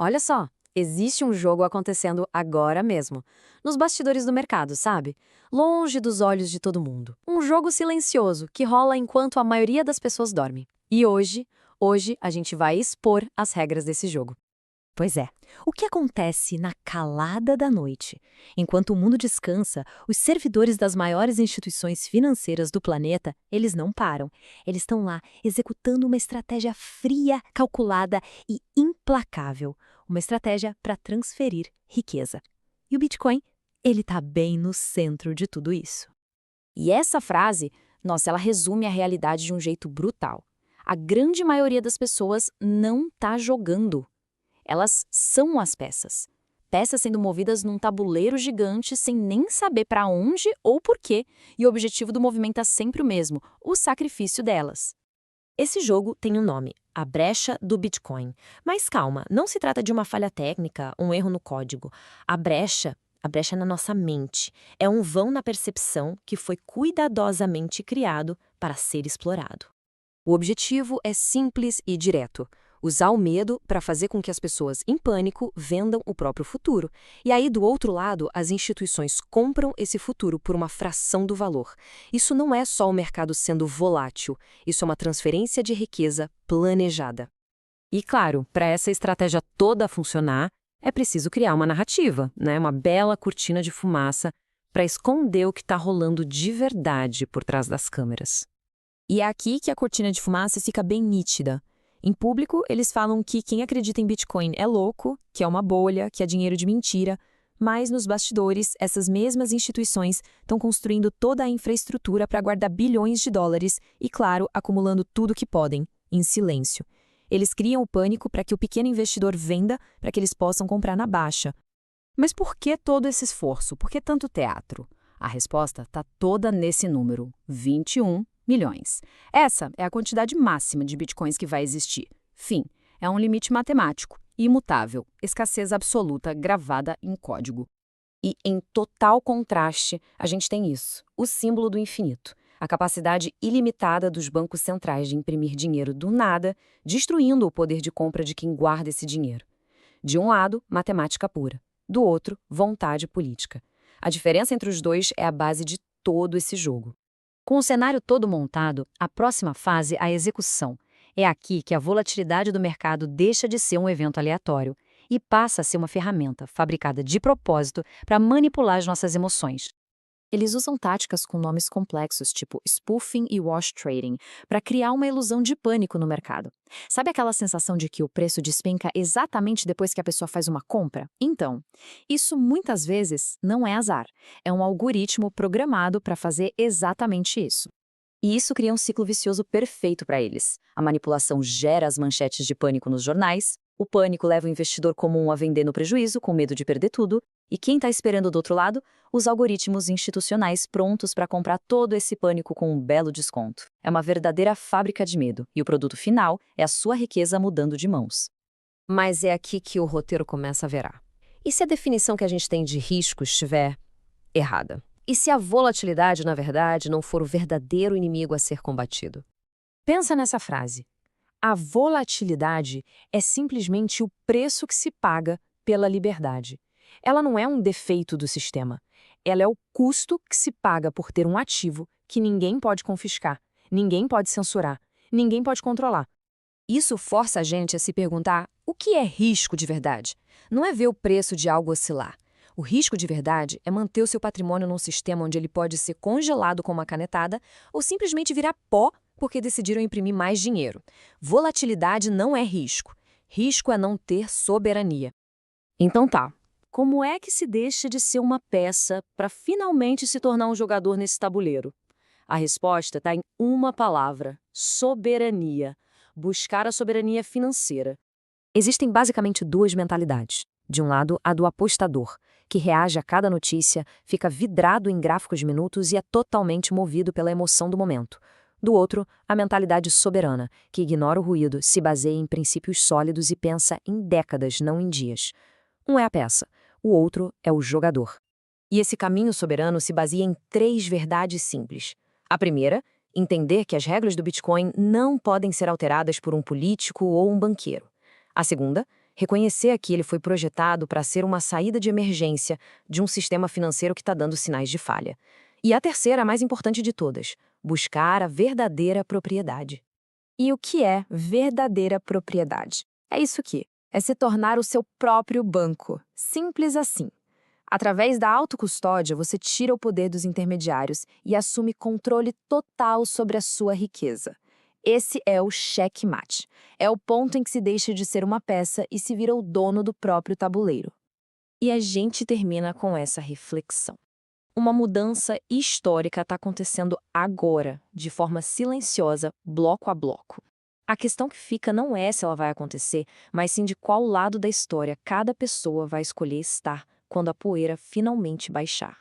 Olha só, existe um jogo acontecendo agora mesmo, nos bastidores do mercado, sabe? Longe dos olhos de todo mundo. Um jogo silencioso que rola enquanto a maioria das pessoas dorme. E hoje a gente vai expor as regras desse jogo. Pois é. O que acontece na calada da noite? Enquanto o mundo descansa, os servidores das maiores instituições financeiras do planeta, eles não param. Eles estão lá executando uma estratégia fria, calculada e implacável. Uma estratégia para transferir riqueza. E o Bitcoin, ele está bem no centro de tudo isso. E essa frase, nossa, ela resume a realidade de um jeito brutal. A grande maioria das pessoas não está jogando. Elas são as peças. Peças sendo movidas num tabuleiro gigante sem nem saber para onde ou por quê, e o objetivo do movimento é sempre o mesmo, o sacrifício delas. Esse jogo tem um nome, a brecha do Bitcoin. Mas calma, não se trata de uma falha técnica, um erro no código. A brecha é na nossa mente. É um vão na percepção que foi cuidadosamente criado para ser explorado. O objetivo é simples e direto. Usar o medo para fazer com que as pessoas em pânico vendam o próprio futuro. E aí, do outro lado, as instituições compram esse futuro por uma fração do valor. Isso não é só o mercado sendo volátil, isso é uma transferência de riqueza planejada. E claro, para essa estratégia toda funcionar, é preciso criar uma narrativa, né? Uma bela cortina de fumaça para esconder o que está rolando de verdade por trás das câmeras. E é aqui que a cortina de fumaça fica bem nítida. Em público, eles falam que quem acredita em Bitcoin é louco, que é uma bolha, que é dinheiro de mentira, mas nos bastidores, essas mesmas instituições estão construindo toda a infraestrutura para guardar bilhões de dólares e, claro, acumulando tudo que podem, em silêncio. Eles criam o pânico para que o pequeno investidor venda, para que eles possam comprar na baixa. Mas por que todo esse esforço? Por que tanto teatro? A resposta está toda nesse número, 21 milhões. Essa é a quantidade máxima de bitcoins que vai existir. Fim, é um limite matemático, imutável, escassez absoluta gravada em código. E em total contraste, a gente tem isso, o símbolo do infinito, a capacidade ilimitada dos bancos centrais de imprimir dinheiro do nada, destruindo o poder de compra de quem guarda esse dinheiro. De um lado, matemática pura. Do outro, vontade política. A diferença entre os dois é a base de todo esse jogo. Com o cenário todo montado, a próxima fase é a execução. É aqui que a volatilidade do mercado deixa de ser um evento aleatório e passa a ser uma ferramenta fabricada de propósito para manipular as nossas emoções. Eles usam táticas com nomes complexos, tipo spoofing e wash trading, para criar uma ilusão de pânico no mercado. Sabe aquela sensação de que o preço despenca exatamente depois que a pessoa faz uma compra? Então, isso muitas vezes não é azar. É um algoritmo programado para fazer exatamente isso. E isso cria um ciclo vicioso perfeito para eles. A manipulação gera as manchetes de pânico nos jornais, o pânico leva o investidor comum a vender no prejuízo, com medo de perder tudo, e quem está esperando do outro lado? Os algoritmos institucionais prontos para comprar todo esse pânico com um belo desconto. É uma verdadeira fábrica de medo, e o produto final é a sua riqueza mudando de mãos. Mas é aqui que o roteiro começa a virar. E se a definição que a gente tem de risco estiver errada? E se a volatilidade, na verdade, não for o verdadeiro inimigo a ser combatido? Pensa nessa frase. A volatilidade é simplesmente o preço que se paga pela liberdade. Ela não é um defeito do sistema. Ela é o custo que se paga por ter um ativo que ninguém pode confiscar, ninguém pode censurar, ninguém pode controlar. Isso força a gente a se perguntar o que é risco de verdade. Não é ver o preço de algo oscilar. O risco de verdade é manter o seu patrimônio num sistema onde ele pode ser congelado com uma canetada ou simplesmente virar pó porque decidiram imprimir mais dinheiro. Volatilidade não é risco. Risco é não ter soberania. Então tá, como é que se deixa de ser uma peça para finalmente se tornar um jogador nesse tabuleiro? A resposta está em uma palavra: soberania. Buscar a soberania financeira. Existem basicamente duas mentalidades. De um lado, a do apostador, que reage a cada notícia, fica vidrado em gráficos de minutos e é totalmente movido pela emoção do momento. Do outro, a mentalidade soberana, que ignora o ruído, se baseia em princípios sólidos e pensa em décadas, não em dias. Um é a peça, o outro é o jogador. E esse caminho soberano se baseia em três verdades simples. A primeira, entender que as regras do Bitcoin não podem ser alteradas por um político ou um banqueiro. A segunda, Reconhecer que ele foi projetado para ser uma saída de emergência de um sistema financeiro que está dando sinais de falha. E a terceira, a mais importante de todas, buscar a verdadeira propriedade. E o que é verdadeira propriedade? É isso aqui. É se tornar o seu próprio banco. Simples assim. Através da autocustódia, você tira o poder dos intermediários e assume controle total sobre a sua riqueza. Esse é o checkmate. É o ponto em que se deixa de ser uma peça e se vira o dono do próprio tabuleiro. E a gente termina com essa reflexão. Uma mudança histórica está acontecendo agora, de forma silenciosa, bloco a bloco. A questão que fica não é se ela vai acontecer, mas sim de qual lado da história cada pessoa vai escolher estar quando a poeira finalmente baixar.